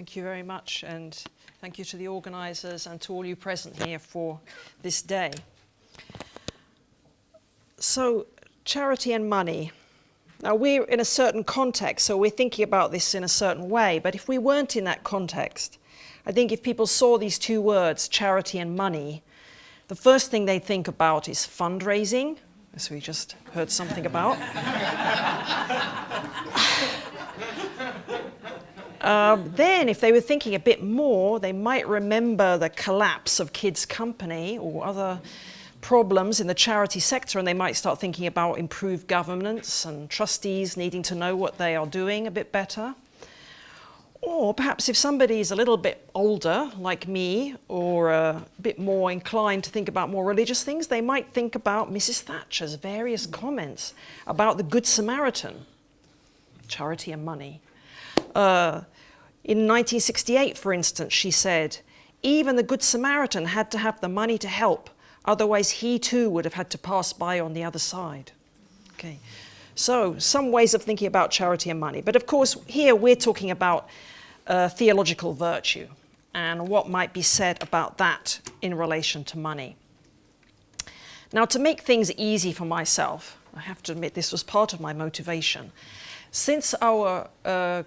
Thank you very much, and thank you to the organisers and to all you present here for this day. So, charity and money. Now, we're in a certain context, so we're thinking about this in a certain way, but if we weren't in that context, I think if people saw these two words, charity and money, the first thing they'd think about is fundraising, as we just heard something about. Then, if they were thinking a bit more, they might remember the collapse of Kids Company or other problems in the charity sector, and they might start thinking about improved governance and trustees needing to know what they are doing a bit better. Or perhaps if somebody is a little bit older, like me, or a bit more inclined to think about more religious things, they might think about Mrs. Thatcher's various comments about the Good Samaritan, charity and money. In 1968, for instance, she said, even the Good Samaritan had to have the money to help, otherwise he too would have had to pass by on the other side. Okay, so some ways of thinking about charity and money. But of course, here we're talking about theological virtue and what might be said about that in relation to money. Now, to make things easy for myself, I have to admit this was part of my motivation. Since our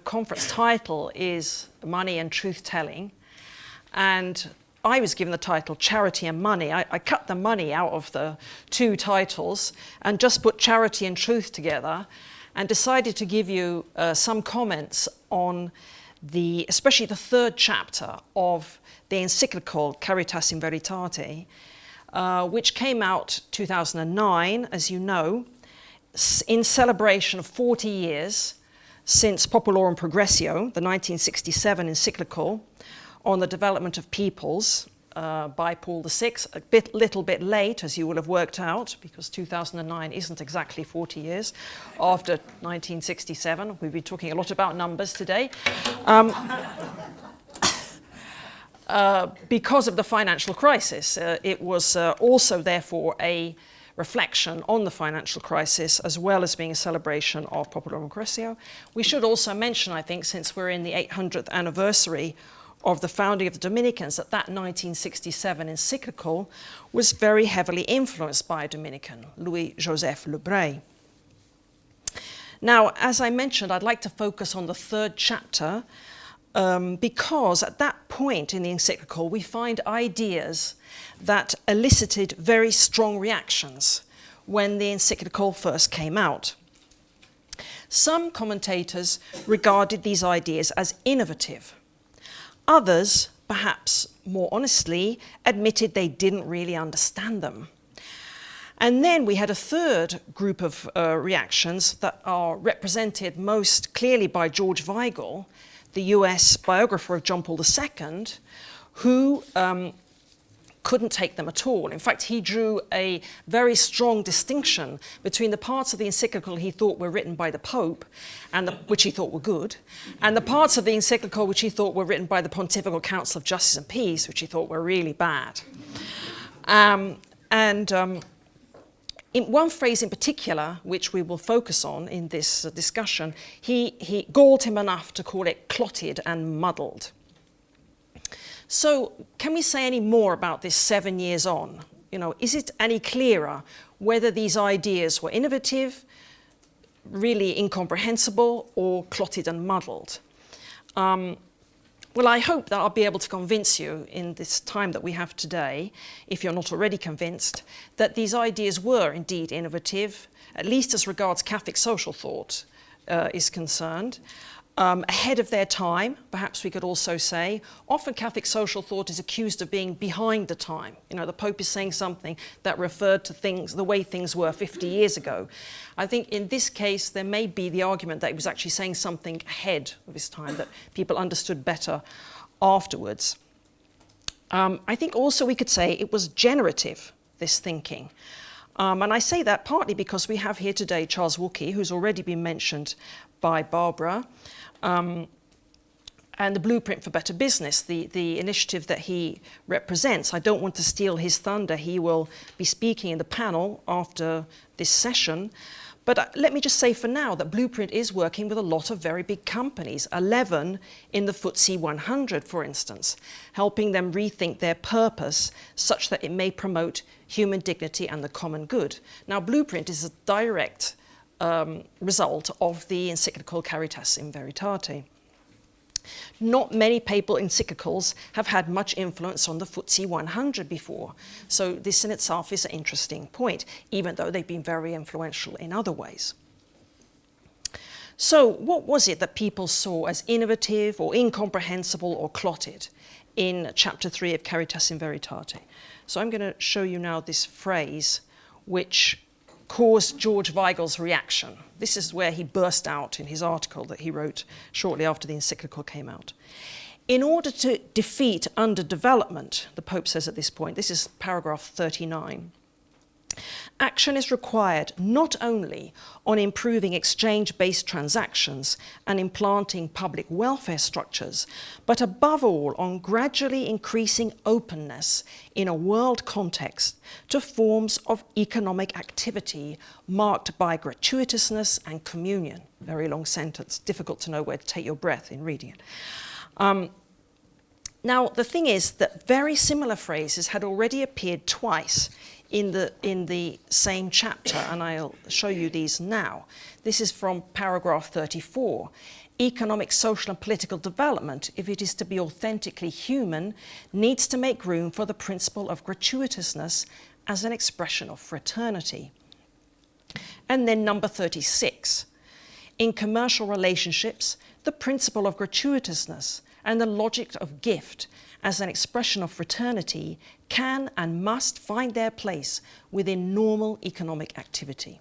conference title is Money and Truth-Telling, and I was given the title Charity and Money, I cut the money out of the two titles and just put charity and truth together and decided to give you some comments on especially the third chapter of the encyclical Caritas in Veritate, which came out 2009, as you know, in celebration of 40 years since Populorum Progressio, the 1967 encyclical on the development of peoples by Paul VI, little bit late, as you will have worked out, because 2009 isn't exactly 40 years after 1967. We've been talking a lot about numbers today. Because of the financial crisis, it was also, therefore, a reflection on the financial crisis, as well as being a celebration of Populorum Progressio. We should also mention, I think, since we're in the 800th anniversary of the founding of the Dominicans, that 1967 encyclical was very heavily influenced by a Dominican, Louis-Joseph Le Bray. Now, as I mentioned, I'd like to focus on the third chapter because at that point in the encyclical, we find ideas that elicited very strong reactions when the encyclical first came out. Some commentators regarded these ideas as innovative. Others, perhaps more honestly, admitted they didn't really understand them. And then we had a third group of reactions that are represented most clearly by George Weigel, the US biographer of John Paul II, who couldn't take them at all. In fact, he drew a very strong distinction between the parts of the encyclical he thought were written by the Pope, and which he thought were good, and the parts of the encyclical which he thought were written by the Pontifical Council of Justice and Peace, which he thought were really bad. In one phrase in particular, which we will focus on in this discussion, he galled him enough to call it clotted and muddled. So, can we say any more about this 7 years on? You know, is it any clearer whether these ideas were innovative, really incomprehensible, or clotted and muddled? Well, I hope that I'll be able to convince you in this time that we have today, if you're not already convinced, that these ideas were indeed innovative, at least as regards Catholic social thought is concerned. Ahead of their time, perhaps we could also say. Often Catholic social thought is accused of being behind the time. You know, the Pope is saying something that referred to things, the way things were 50 years ago. I think in this case, there may be the argument that he was actually saying something ahead of his time that people understood better afterwards. I think also we could say it was generative, this thinking. And I say that partly because we have here today Charles Wookey, who's already been mentioned by Barbara. And the Blueprint for Better Business, the initiative that he represents, I don't want to steal his thunder. He will be speaking in the panel after this session. But let me just say for now that Blueprint is working with a lot of very big companies, 11 in the FTSE 100, for instance, helping them rethink their purpose such that it may promote human dignity and the common good. Now, Blueprint is a direct result of the encyclical Caritas in Veritate. Not many papal encyclicals have had much influence on the FTSE 100 before, so this in itself is an interesting point, even though they've been very influential in other ways. So what was it that people saw as innovative or incomprehensible or clotted in chapter 3 of Caritas in Veritate? So I'm going to show you now this phrase which caused George Weigel's reaction. This is where he burst out in his article that he wrote shortly after the encyclical came out. In order to defeat underdevelopment, the Pope says at this point, this is paragraph 39, action is required not only on improving exchange-based transactions and implanting public welfare structures, but above all on gradually increasing openness in a world context to forms of economic activity marked by gratuitousness and communion. Very long sentence, difficult to know where to take your breath in reading it. Now, the thing is that very similar phrases had already appeared twice in the same chapter, and I'll show you these now. This is from paragraph 34. Economic, social and political development, if it is to be authentically human, needs to make room for the principle of gratuitousness as an expression of fraternity. And then number 36. In commercial relationships, the principle of gratuitousness and the logic of gift as an expression of fraternity can and must find their place within normal economic activity.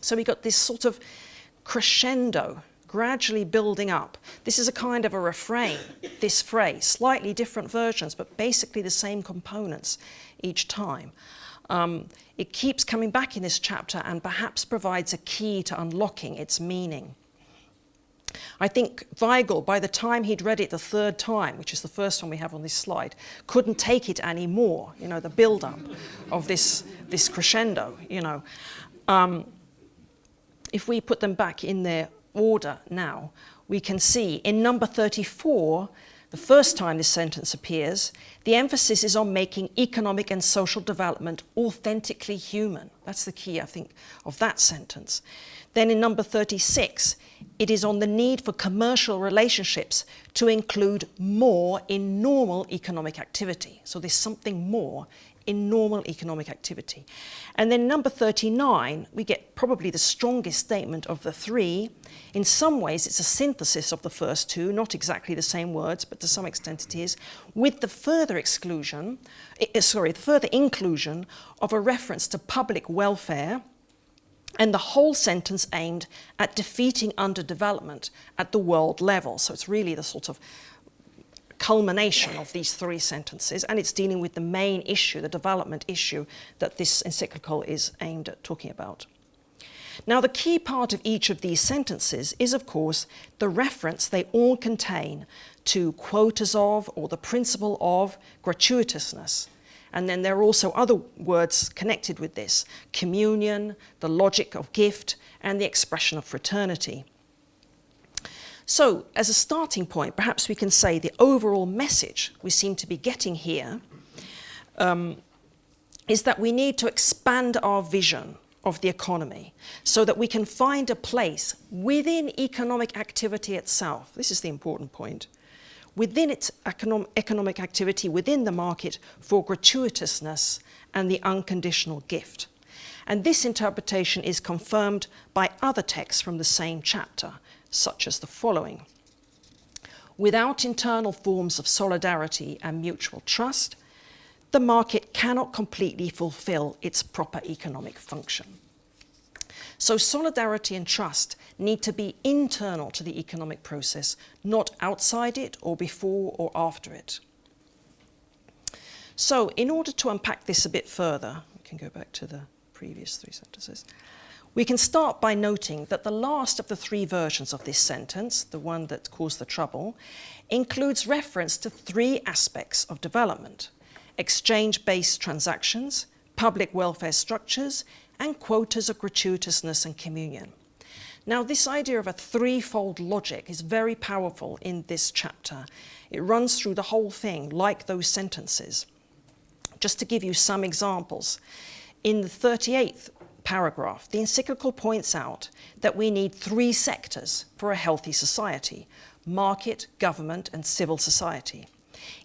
So we got this sort of crescendo, gradually building up. This is a kind of a refrain, this phrase, slightly different versions, but basically the same components each time. It keeps coming back in this chapter and perhaps provides a key to unlocking its meaning. I think Weigel, by the time he'd read it the third time, which is the first one we have on this slide, couldn't take it anymore, you know, the build-up of this crescendo, you know. If we put them back in their order now, we can see in number 34, the first time this sentence appears, the emphasis is on making economic and social development authentically human. That's the key, I think, of that sentence. Then in number 36, it is on the need for commercial relationships to include more in normal economic activity. So there's something more in normal economic activity. And then number 39, we get probably the strongest statement of the three. In some ways, it's a synthesis of the first two, not exactly the same words, but to some extent it is, with the further inclusion of a reference to public welfare, and the whole sentence aimed at defeating underdevelopment at the world level. So it's really the sort of culmination of these three sentences, and it's dealing with the main issue, the development issue that this encyclical is aimed at talking about. Now, the key part of each of these sentences is, of course, the reference they all contain to quotas of, or the principle of, gratuitousness. And then there are also other words connected with this: communion, the logic of gift, and the expression of fraternity. So, as a starting point, perhaps we can say the overall message we seem to be getting here is that we need to expand our vision of the economy so that we can find a place within economic activity itself. This is the important point. Within its economic activity, within the market, for gratuitousness and the unconditional gift. And this interpretation is confirmed by other texts from the same chapter, such as the following. Without internal forms of solidarity and mutual trust, the market cannot completely fulfill its proper economic function. So solidarity and trust need to be internal to the economic process, not outside it or before or after it. So in order to unpack this a bit further, we can go back to the previous three sentences. We can start by noting that the last of the three versions of this sentence, the one that caused the trouble, includes reference to three aspects of development: exchange-based transactions, public welfare structures, and quotas of gratuitousness and communion. Now, this idea of a threefold logic is very powerful in this chapter. It runs through the whole thing, like those sentences. Just to give you some examples, in the 38th paragraph, the encyclical points out that we need three sectors for a healthy society: market, government, and civil society.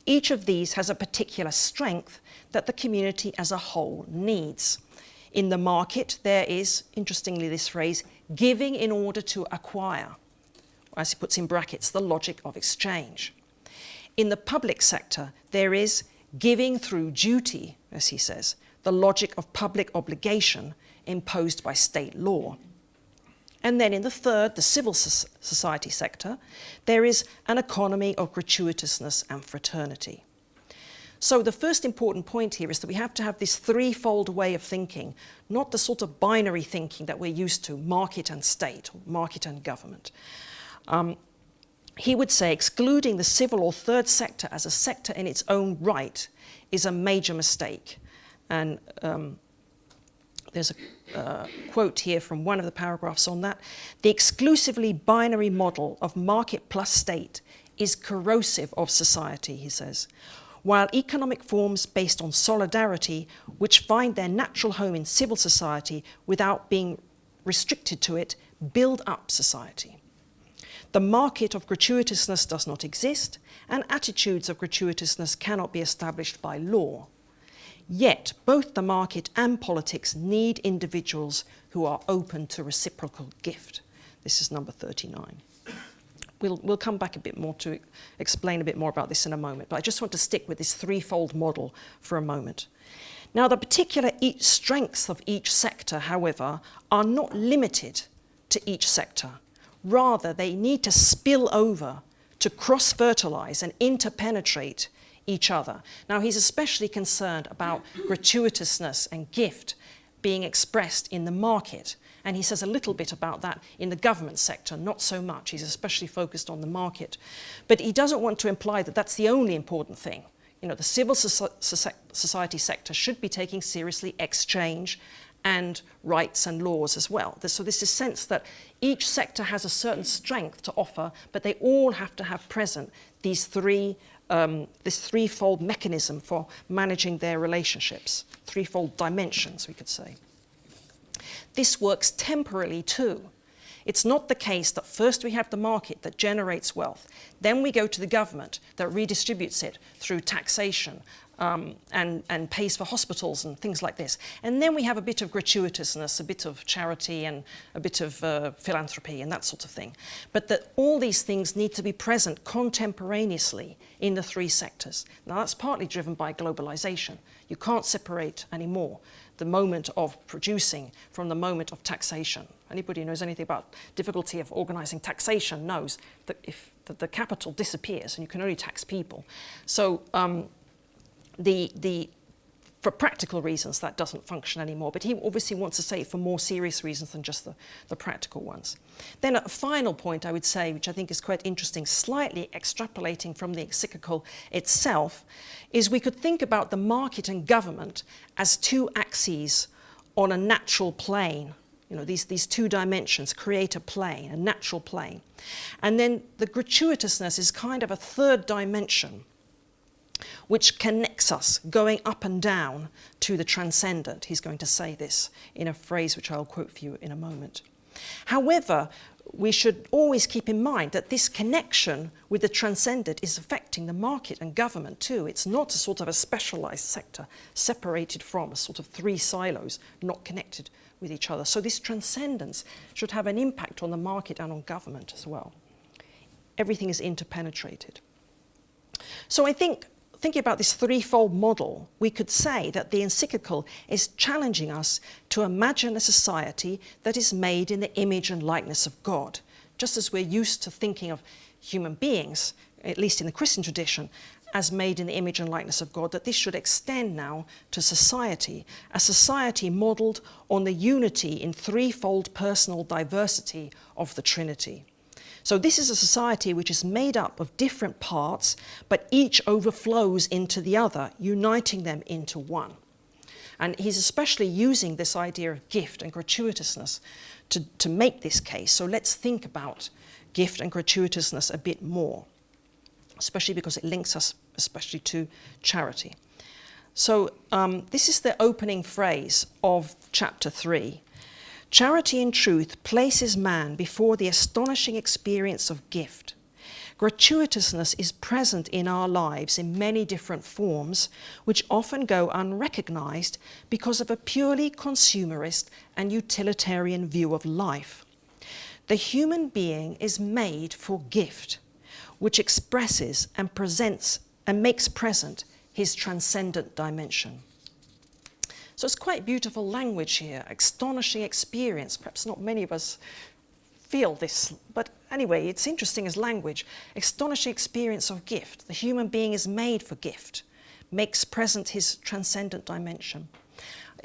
Each of these has a particular strength that the community as a whole needs. In the market, there is, interestingly, this phrase, giving in order to acquire, as he puts in brackets, the logic of exchange. In the public sector, there is giving through duty, as he says, the logic of public obligation imposed by state law. And then in the third, the civil society sector, there is an economy of gratuitousness and fraternity. So the first important point here is that we have to have this threefold way of thinking, not the sort of binary thinking that we're used to, market and state, or market and government. He would say excluding the civil or third sector as a sector in its own right is a major mistake. And there's a quote here from one of the paragraphs on that. The exclusively binary model of market plus state is corrosive of society, he says, while economic forms based on solidarity, which find their natural home in civil society without being restricted to it, build up society. The market of gratuitousness does not exist, and attitudes of gratuitousness cannot be established by law. Yet, both the market and politics need individuals who are open to reciprocal gift. This is number 39. We'll come back a bit more to explain a bit more about this in a moment, but I just want to stick with this threefold model for a moment. Now, the particular strengths of each sector, however, are not limited to each sector. Rather, they need to spill over to cross-fertilize and interpenetrate each other. Now, he's especially concerned about gratuitousness and gift being expressed in the market. And he says a little bit about that in the government sector, not so much. He's especially focused on the market. But he doesn't want to imply that that's the only important thing. You know, the civil society sector should be taking seriously exchange and rights and laws as well. So this is sense that each sector has a certain strength to offer, but they all have to have present these this threefold mechanism for managing their relationships, threefold dimensions, we could say. This works temporally too. It's not the case that first we have the market that generates wealth, then we go to the government that redistributes it through taxation and pays for hospitals and things like this. And then we have a bit of gratuitousness, a bit of charity and a bit of philanthropy and that sort of thing. But that all these things need to be present contemporaneously in the three sectors. Now that's partly driven by globalization. You can't separate anymore the moment of producing from the moment of taxation. Anybody who knows anything about difficulty of organizing taxation knows that if the capital disappears and you can only tax people. So for practical reasons that doesn't function anymore, but he obviously wants to say it for more serious reasons than just the practical ones. Then a final point I would say, which I think is quite interesting, slightly extrapolating from the encyclical itself, is we could think about the market and government as two axes on a natural plane. You know, these two dimensions create a plane, a natural plane. And then the gratuitousness is kind of a third dimension which connects us going up and down to the transcendent. He's going to say this in a phrase which I'll quote for you in a moment. However, we should always keep in mind that this connection with the transcendent is affecting the market and government too. It's not a sort of a specialized sector separated from a sort of three silos, not connected with each other. So this transcendence should have an impact on the market and on government as well. Everything is interpenetrated. So I think, thinking about this threefold model, we could say that the encyclical is challenging us to imagine a society that is made in the image and likeness of God, just as we're used to thinking of human beings, at least in the Christian tradition, as made in the image and likeness of God, that this should extend now to society, a society modelled on the unity in threefold personal diversity of the Trinity. So this is a society which is made up of different parts, but each overflows into the other, uniting them into one. And he's especially using this idea of gift and gratuitousness to make this case. So let's think about gift and gratuitousness a bit more, especially because it links us especially to charity. So this is the opening phrase of chapter 3. Charity in truth places man before the astonishing experience of gift. Gratuitousness is present in our lives in many different forms, which often go unrecognized because of a purely consumerist and utilitarian view of life. The human being is made for gift, which expresses and presents and makes present his transcendent dimension. So it's quite beautiful language here, astonishing experience. Perhaps not many of us feel this, but anyway, it's interesting as language. Astonishing experience of gift. The human being is made for gift, makes present his transcendent dimension.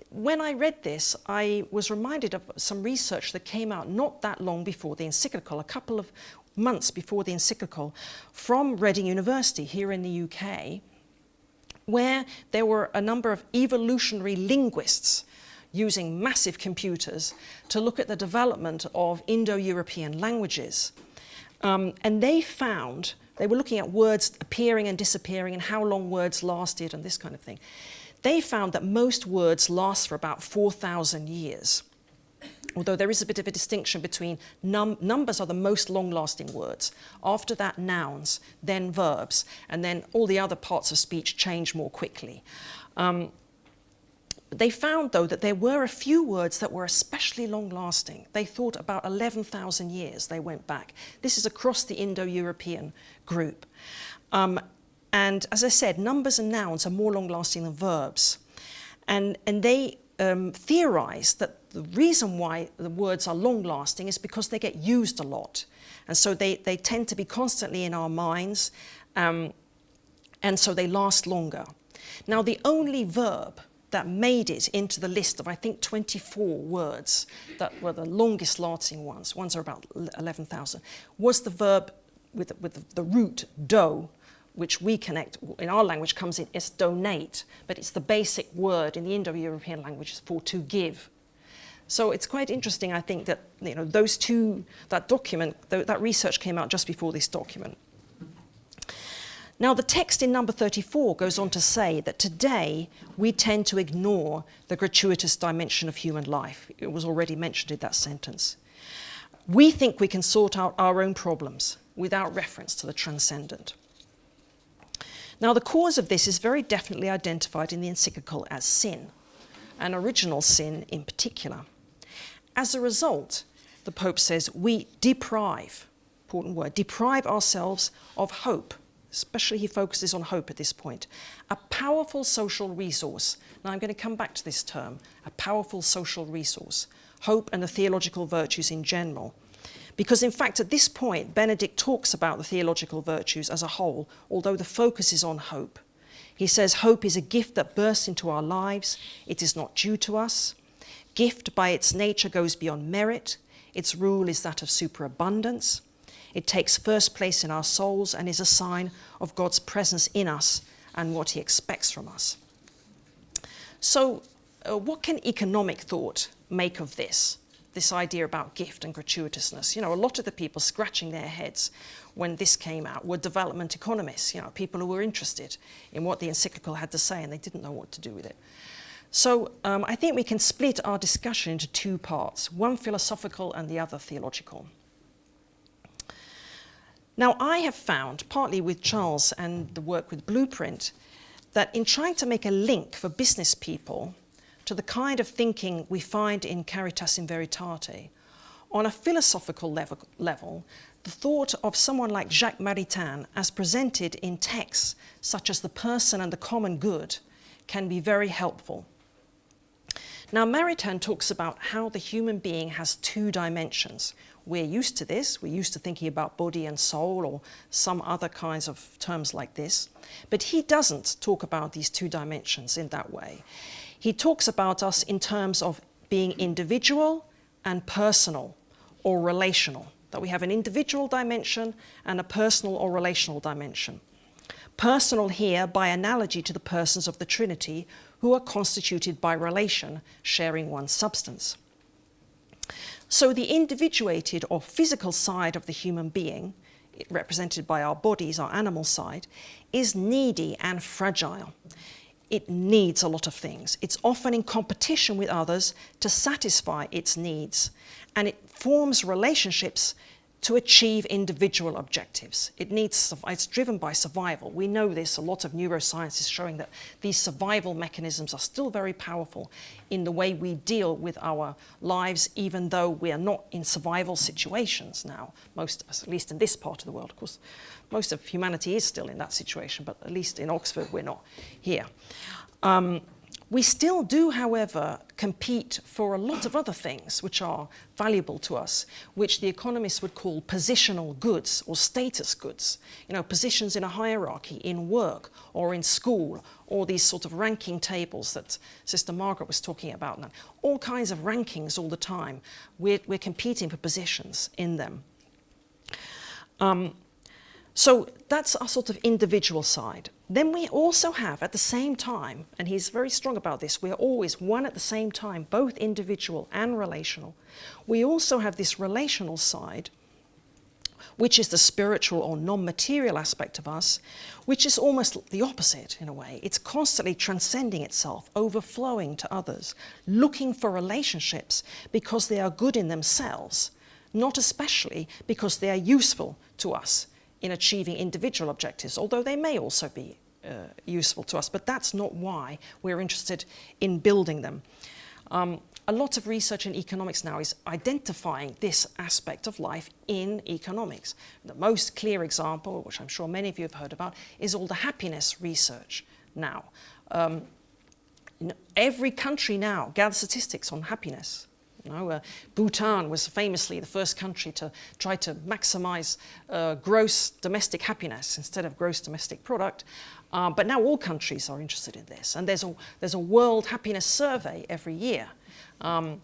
When I read this, I was reminded of some research that came out not that long before the encyclical, a couple of months before the encyclical, from Reading University here in the UK, where there were a number of evolutionary linguists using massive computers to look at the development of Indo-European languages. And they found, they were looking at words appearing and disappearing and how long words lasted and this kind of thing. They found that most words last for about 4,000 years. Although there is a bit of a distinction between numbers are the most long-lasting words. After that, nouns, then verbs, and then all the other parts of speech change more quickly. They found, though, that there were a few words that were especially long-lasting. They thought about 11,000 years they went back. This is across the Indo-European group. And as I said, numbers and nouns are more long-lasting than verbs. And they theorized that the reason why the words are long-lasting is because they get used a lot. And so they tend to be constantly in our minds, and so they last longer. Now, the only verb that made it into the list of, I think, 24 words that were the longest lasting ones are about 11,000, was the verb with the root do, which we connect, in our language comes in as donate, but it's the basic word in the Indo-European languages for to give. So it's quite interesting, I think, that those two, that document, that research came out just before this document. Now, the text in number 34 goes on to say that today we tend to ignore the gratuitous dimension of human life. It was already mentioned in that sentence. We think we can sort out our own problems without reference to the transcendent. Now, the cause of this is very definitely identified in the encyclical as sin, and original sin in particular. As a result, the Pope says, we deprive, important word, deprive ourselves of hope. Especially he focuses on hope at this point. A powerful social resource. Now I'm going to come back to this term, a powerful social resource. Hope and the theological virtues in general. Because in fact at this point Benedict talks about the theological virtues as a whole, although the focus is on hope. He says hope is a gift that bursts into our lives. It is not due to us. Gift by its nature goes beyond merit. Its rule is that of superabundance. It takes first place in our souls and is a sign of God's presence in us and what he expects from us. So what can economic thought make of this idea about gift and gratuitousness? A lot of the people scratching their heads when this came out were development economists, people who were interested in what the encyclical had to say and they didn't know what to do with it. So I think we can split our discussion into two parts, one philosophical and the other theological. Now, I have found, partly with Charles and the work with Blueprint, that in trying to make a link for business people to the kind of thinking we find in Caritas in Veritate, on a philosophical level, the thought of someone like Jacques Maritain as presented in texts such as The Person and the Common Good can be very helpful. Now, Maritain talks about how the human being has two dimensions. We're used to this. We're used to thinking about body and soul or some other kinds of terms like this. But he doesn't talk about these two dimensions in that way. He talks about us in terms of being individual and personal or relational, that we have an individual dimension and a personal or relational dimension. Personal here by analogy to the persons of the Trinity, who are constituted by relation, sharing one substance. So the individuated or physical side of the human being, represented by our bodies, our animal side, is needy and fragile. It needs a lot of things. It's often in competition with others to satisfy its needs, and it forms relationships to achieve individual objectives. It's driven by survival. We know this, a lot of neuroscience is showing that these survival mechanisms are still very powerful in the way we deal with our lives, even though we are not in survival situations now, most of us, at least in this part of the world. Of course, most of humanity is still in that situation, but at least in Oxford, we're not here. We still do, however, compete for a lot of other things which are valuable to us, which the economists would call positional goods or status goods. You know, positions in a hierarchy, in work or in school, or these sort of ranking tables that Sister Margaret was talking about now. All kinds of rankings all the time. We're competing for positions in them. So that's our sort of individual side. Then we also have at the same time, and he's very strong about this, we're always one at the same time, both individual and relational. We also have this relational side, which is the spiritual or non-material aspect of us, which is almost the opposite in a way. It's constantly transcending itself, overflowing to others, looking for relationships because they are good in themselves, not especially because they are useful to us in achieving individual objectives, although they may also be useful to us, but that's not why we're interested in building them. A lot of research in economics now is identifying this aspect of life in economics. The most clear example, which I'm sure many of you have heard about, is all the happiness research now. Every country now gathers statistics on happiness. You know, Bhutan was famously the first country to try to maximize gross domestic happiness instead of gross domestic product. But now all countries are interested in this. And there's a World Happiness Survey every year. And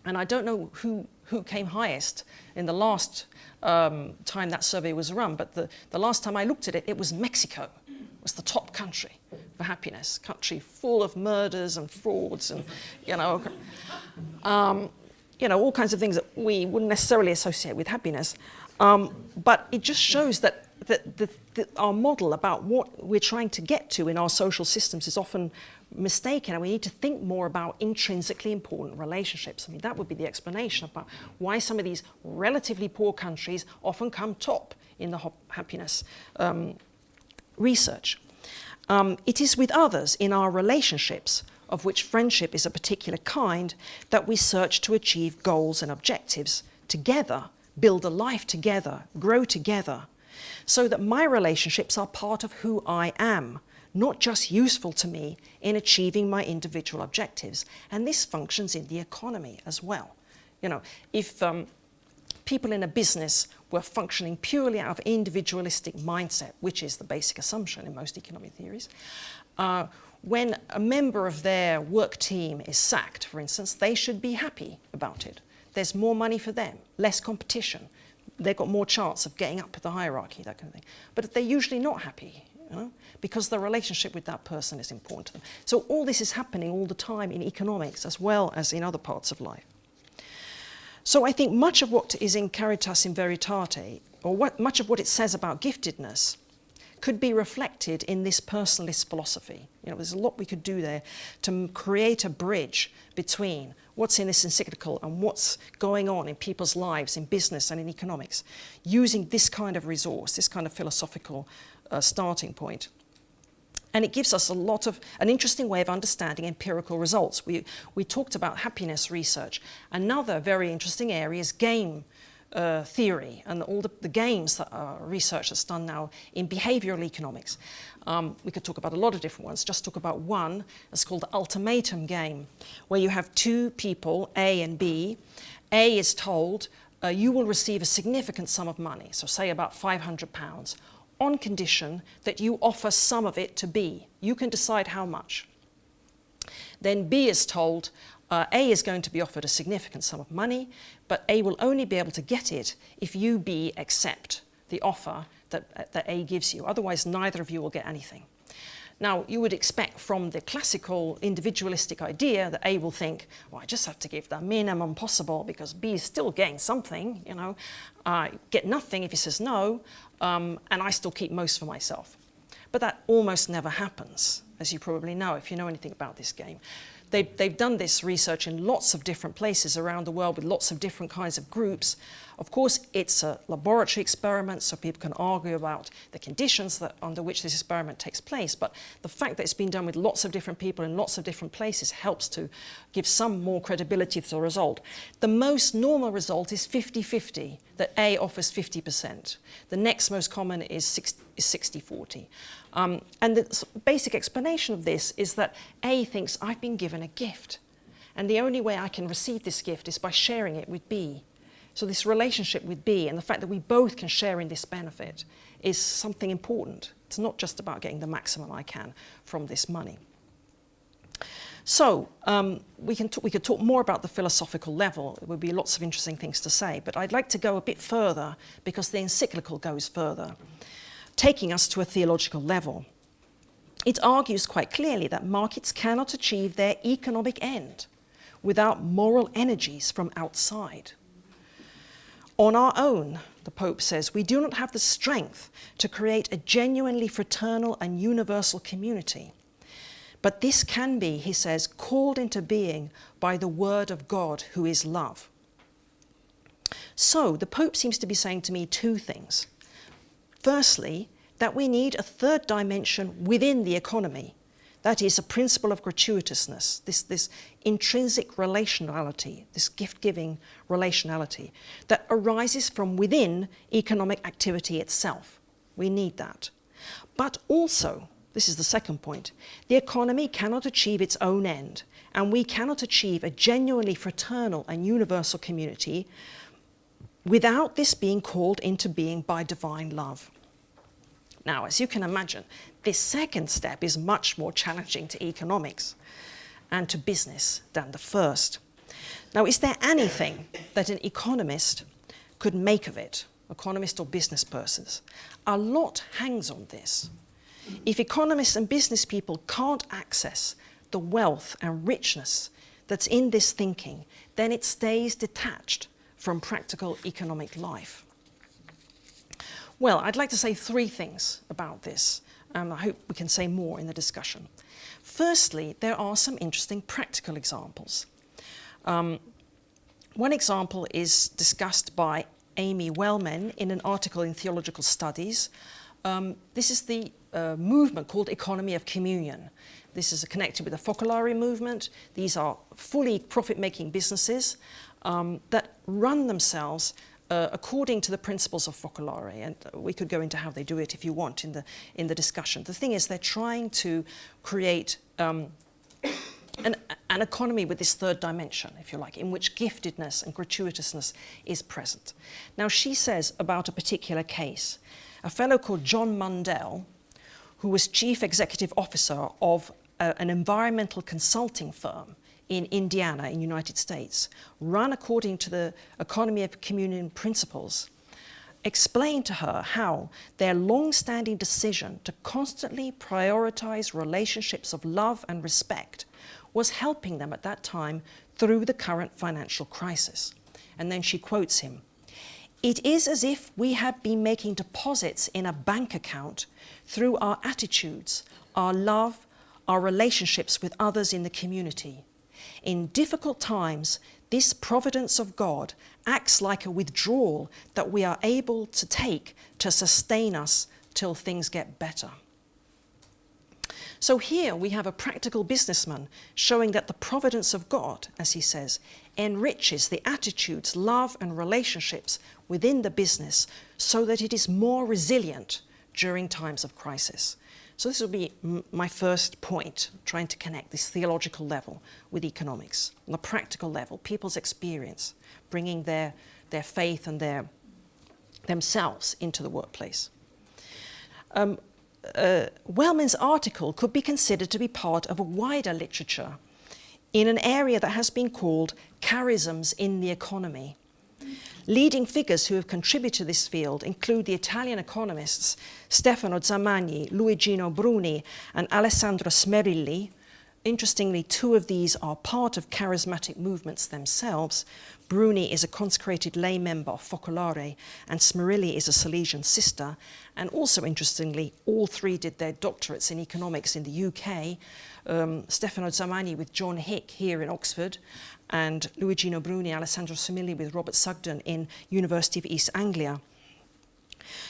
I don't know who came highest in the last time that survey was run, but the last time I looked at it, it was Mexico. It was the top country for happiness, country full of murders and frauds and, all kinds of things that we wouldn't necessarily associate with happiness. But it just shows that our model about what we're trying to get to in our social systems is often mistaken, and we need to think more about intrinsically important relationships. I mean, that would be the explanation about why some of these relatively poor countries often come top in the happiness research. It is with others in our relationships, of which friendship is a particular kind, that we search to achieve goals and objectives together, build a life together, grow together, so that my relationships are part of who I am, not just useful to me in achieving my individual objectives. And this functions in the economy as well. If people in a business were functioning purely out of individualistic mindset, which is the basic assumption in most economic theories, when a member of their work team is sacked, for instance, they should be happy about it. There's more money for them, less competition. They've got more chance of getting up the hierarchy, that kind of thing. But they're usually not happy, because the relationship with that person is important to them. So all this is happening all the time in economics as well as in other parts of life. So I think much of what is in Caritas in Veritate, or much of what it says about giftedness, could be reflected in this personalist philosophy. There's a lot we could do there to create a bridge between what's in this encyclical and what's going on in people's lives, in business and in economics, using this kind of resource, this kind of philosophical starting point. And it gives us an interesting way of understanding empirical results. We talked about happiness research. Another very interesting area is game theory and all the games that research that's done now in behavioral economics. We could talk about a lot of different ones, just talk about one. It's called the ultimatum game, where you have two people, A and B. A is told, you will receive a significant sum of money, so say about £500, on condition that you offer some of it to B. You can decide how much. Then B is told, A is going to be offered a significant sum of money, but A will only be able to get it if you, B, accept the offer that A gives you. Otherwise, neither of you will get anything. Now, you would expect from the classical individualistic idea that A will think, well, I just have to give the minimum possible because B is still getting something, you know. I get nothing if he says no, and I still keep most for myself. But that almost never happens, as you probably know, if you know anything about this game. They've done this research in lots of different places around the world with lots of different kinds of groups. Of course, it's a laboratory experiment, so people can argue about the conditions under which this experiment takes place. But the fact that it's been done with lots of different people in lots of different places helps to give some more credibility to the result. The most normal result is 50-50, that A offers 50%. The next most common is 60-40. And the basic explanation of this is that A thinks, I've been given a gift, and the only way I can receive this gift is by sharing it with B. So this relationship with B and the fact that we both can share in this benefit is something important. It's not just about getting the maximum I can from this money. So we could talk more about the philosophical level. There would be lots of interesting things to say, but I'd like to go a bit further because the encyclical goes further, taking us to a theological level. It argues quite clearly that markets cannot achieve their economic end without moral energies from outside. On our own, the Pope says, we do not have the strength to create a genuinely fraternal and universal community. But this can be, he says, called into being by the word of God, who is love. So the Pope seems to be saying to me two things. Firstly, that we need a third dimension within the economy. That is a principle of gratuitousness, this intrinsic relationality, this gift-giving relationality that arises from within economic activity itself. We need that. But also, this is the second point, the economy cannot achieve its own end, and we cannot achieve a genuinely fraternal and universal community without this being called into being by divine love. Now, as you can imagine, this second step is much more challenging to economics and to business than the first. Now, is there anything that an economist could make of it, economist or business persons? A lot hangs on this. If economists and business people can't access the wealth and richness that's in this thinking, then it stays detached from practical economic life. Well, I'd like to say three things about this, and I hope we can say more in the discussion. Firstly, there are some interesting practical examples. One example is discussed by Amy Wellman in an article in Theological Studies. This is the movement called Economy of Communion. This is connected with the Focolare movement. These are fully profit-making businesses that run themselves according to the principles of Focolare, and we could go into how they do it if you want in the discussion. The thing is, they're trying to create an economy with this third dimension, if you like, in which giftedness and gratuitousness is present. Now, she says about a particular case, a fellow called John Mundell, who was chief executive officer of an environmental consulting firm in Indiana, in the United States, run according to the economy of communion principles, explained to her how their long-standing decision to constantly prioritize relationships of love and respect was helping them at that time through the current financial crisis. And then she quotes him, "It is as if we had been making deposits in a bank account through our attitudes, our love, our relationships with others in the community. In difficult times, this providence of God acts like a withdrawal that we are able to take to sustain us till things get better." So here we have a practical businessman showing that the providence of God, as he says, enriches the attitudes, love and relationships within the business so that it is more resilient during times of crisis. So this will be my first point, trying to connect this theological level with economics. On the practical level, people's experience, bringing their faith and themselves into the workplace. Wellman's article could be considered to be part of a wider literature in an area that has been called charisms in the economy. Leading figures who have contributed to this field include the Italian economists Stefano Zamagni, Luigino Bruni, and Alessandro Smerilli. Interestingly, two of these are part of charismatic movements themselves. Bruni is a consecrated lay member of Focolare, and Smerilli is a Salesian sister. And also interestingly, all three did their doctorates in economics in the UK. Stefano Zamagni with John Hick here in Oxford, and Luigino Bruni, Alessandro Smerilli with Robert Sugden in University of East Anglia.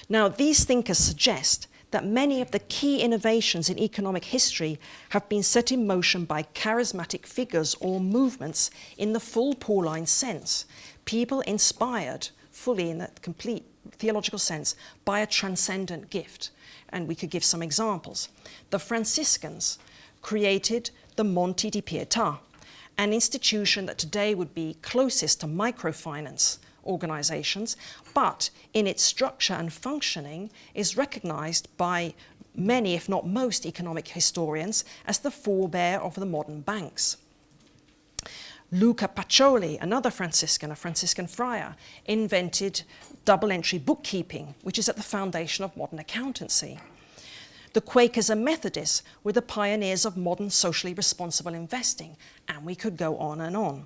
Now, these thinkers suggest that many of the key innovations in economic history have been set in motion by charismatic figures or movements in the full Pauline sense, people inspired fully in that complete theological sense by a transcendent gift. And we could give some examples. The Franciscans created the Monti di Pietà, an institution that today would be closest to microfinance organizations, but in its structure and functioning is recognized by many, if not most, economic historians as the forebear of the modern banks. Luca Pacioli, another Franciscan, a Franciscan friar, invented double-entry bookkeeping, which is at the foundation of modern accountancy. The Quakers and Methodists were the pioneers of modern socially responsible investing, and we could go on and on.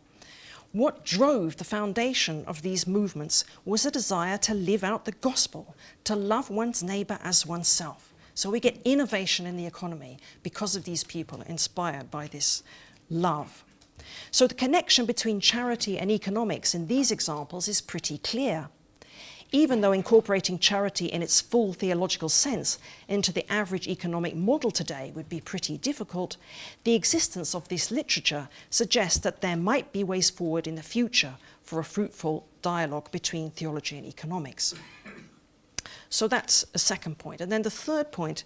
What drove the foundation of these movements was a desire to live out the gospel, to love one's neighbor as oneself. So we get innovation in the economy because of these people inspired by this love. So the connection between charity and economics in these examples is pretty clear. Even though incorporating charity in its full theological sense into the average economic model today would be pretty difficult, the existence of this literature suggests that there might be ways forward in the future for a fruitful dialogue between theology and economics. So that's a second point. And then the third point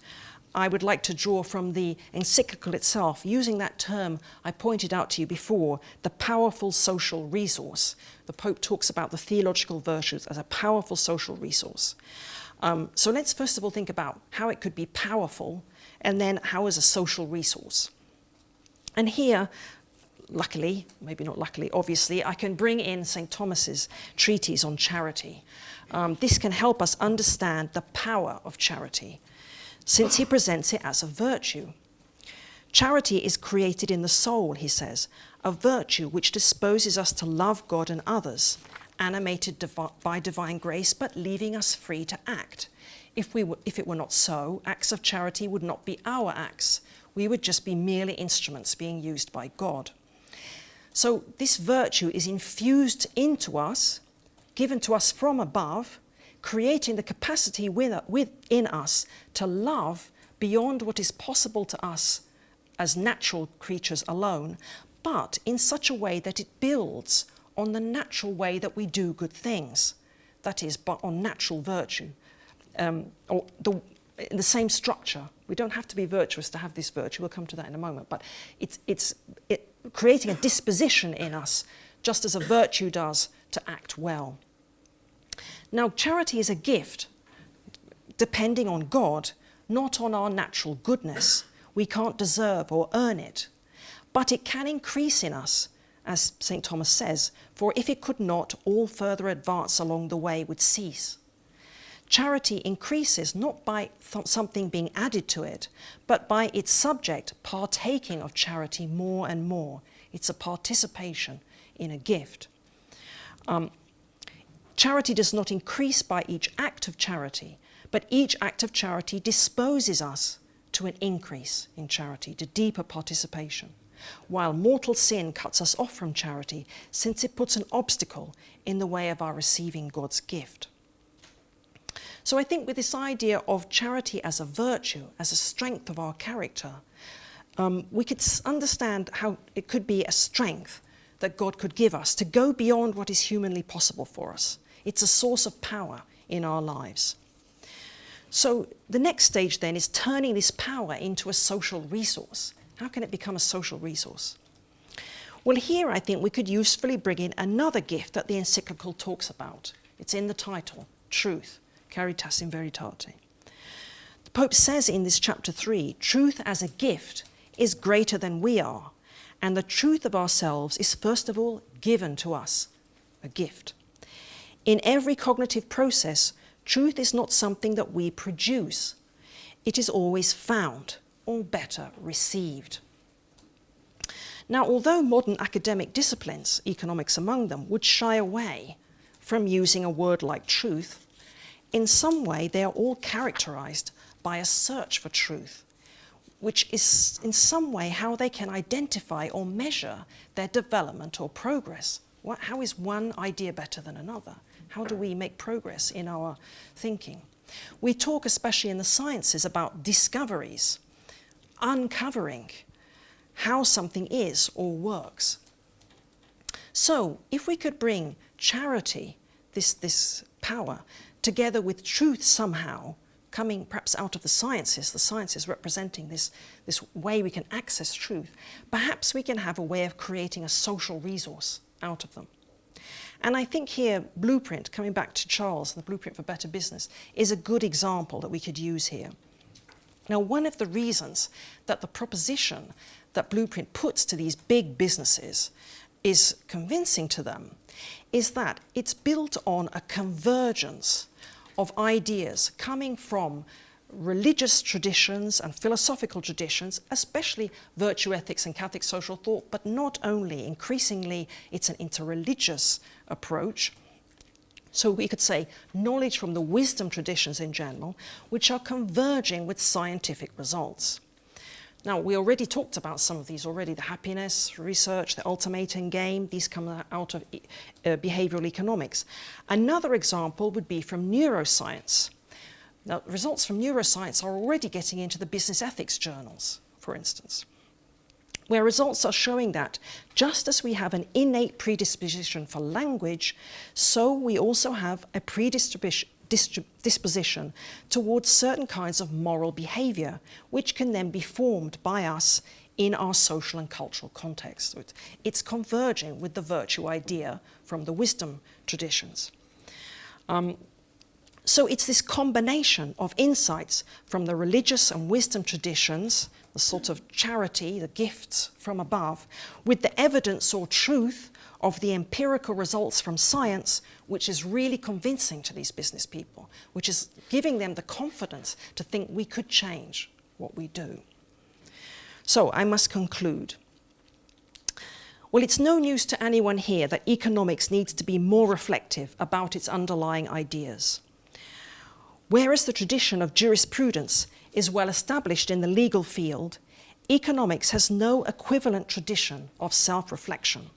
I would like to draw from the encyclical itself, using that term I pointed out to you before, the powerful social resource. The Pope talks about the theological virtues as a powerful social resource. So let's first of all think about how it could be powerful, and then how is a social resource. And here, luckily, maybe not luckily, obviously, I can bring in St. Thomas's treatise on charity. This can help us understand the power of charity, since he presents it as a virtue. Charity is created in the soul, he says, a virtue which disposes us to love God and others, animated by divine grace, but leaving us free to act. If it were not so, acts of charity would not be our acts. We would just be merely instruments being used by God. So this virtue is infused into us, given to us from above, creating the capacity within us to love beyond what is possible to us as natural creatures alone, but in such a way that it builds on the natural way that we do good things, that is, but on natural virtue, or in the same structure. We don't have to be virtuous to have this virtue, we'll come to that in a moment, but it's creating a disposition in us, just as a virtue does, to act well. Now, charity is a gift, depending on God, not on our natural goodness. We can't deserve or earn it. But it can increase in us, as St. Thomas says, for if it could not, all further advance along the way would cease. Charity increases not by something being added to it, but by its subject partaking of charity more and more. It's a participation in a gift. Charity does not increase by each act of charity, but each act of charity disposes us to an increase in charity, to deeper participation, while mortal sin cuts us off from charity, since it puts an obstacle in the way of our receiving God's gift. So I think with this idea of charity as a virtue, as a strength of our character, we could understand how it could be a strength that God could give us to go beyond what is humanly possible for us. It's a source of power in our lives. So the next stage then is turning this power into a social resource. How can it become a social resource? Well, here I think we could usefully bring in another gift that the encyclical talks about. It's in the title, Truth, Caritas in Veritate. The Pope says in this chapter 3, truth as a gift is greater than we are, and the truth of ourselves is first of all given to us, a gift. In every cognitive process, truth is not something that we produce. It is always found, or better, received. Now, although modern academic disciplines, economics among them, would shy away from using a word like truth, in some way they are all characterized by a search for truth, which is in some way how they can identify or measure their development or progress. How is one idea better than another? How do we make progress in our thinking? We talk, especially in the sciences, about discoveries, uncovering how something is or works. So if we could bring charity, this power, together with truth somehow, coming perhaps out of the sciences representing this way we can access truth, perhaps we can have a way of creating a social resource out of them. And I think here, Blueprint, coming back to Charles, the Blueprint for Better Business, is a good example that we could use here. Now, one of the reasons that the proposition that Blueprint puts to these big businesses is convincing to them is that it's built on a convergence of ideas coming from religious traditions and philosophical traditions, especially virtue ethics and Catholic social thought, but not only. Increasingly, it's an interreligious approach. So we could say knowledge from the wisdom traditions in general, which are converging with scientific results. Now, we already talked about some of these already, the happiness research, the ultimatum game, these come out of behavioral economics. Another example would be from neuroscience. Now, results from neuroscience are already getting into the business ethics journals, for instance, where results are showing that just as we have an innate predisposition for language, so we also have a predisposition towards certain kinds of moral behavior, which can then be formed by us in our social and cultural context. So it's converging with the virtue idea from the wisdom traditions. So it's this combination of insights from the religious and wisdom traditions, the sort of charity, the gifts from above, with the evidence or truth of the empirical results from science, which is really convincing to these business people, which is giving them the confidence to think we could change what we do. So I must conclude. Well, it's no news to anyone here that economics needs to be more reflective about its underlying ideas. Whereas the tradition of jurisprudence is well established in the legal field, economics has no equivalent tradition of self-reflection.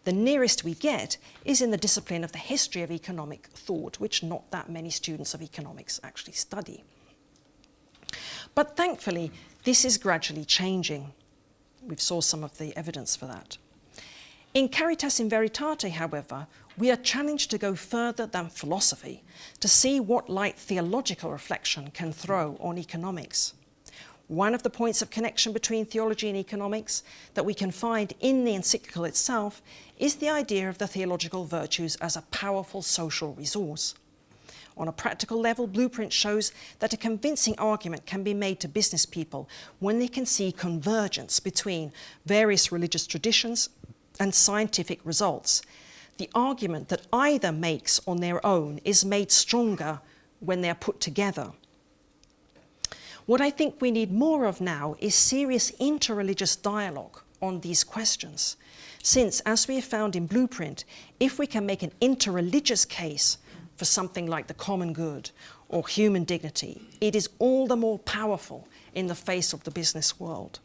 The nearest we get is in the discipline of the history of economic thought, which not that many students of economics actually study. But thankfully, this is gradually changing. We've saw some of the evidence for that. In Caritas in Veritate, however, we are challenged to go further than philosophy, to see what light theological reflection can throw on economics. One of the points of connection between theology and economics that we can find in the encyclical itself is the idea of the theological virtues as a powerful social resource. On a practical level, Blueprint shows that a convincing argument can be made to business people when they can see convergence between various religious traditions and scientific results. The argument that either makes on their own is made stronger when they're put together. What I think we need more of now is serious interreligious dialogue on these questions, since, as we have found in Blueprint, if we can make an interreligious case for something like the common good or human dignity, it is all the more powerful in the face of the business world.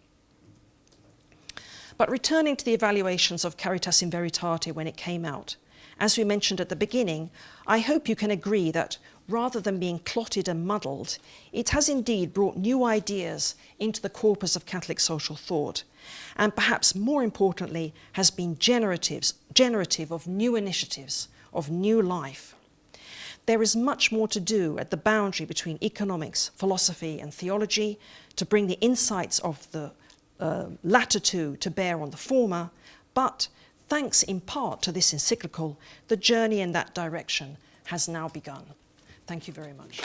But returning to the evaluations of Caritas in Veritate when it came out, as we mentioned at the beginning, I hope you can agree that rather than being clotted and muddled, it has indeed brought new ideas into the corpus of Catholic social thought, and perhaps more importantly, has been generative of new initiatives, of new life. There is much more to do at the boundary between economics, philosophy and theology to bring the insights of the latter two to bear on the former, but thanks in part to this encyclical, the journey in that direction has now begun. Thank you very much.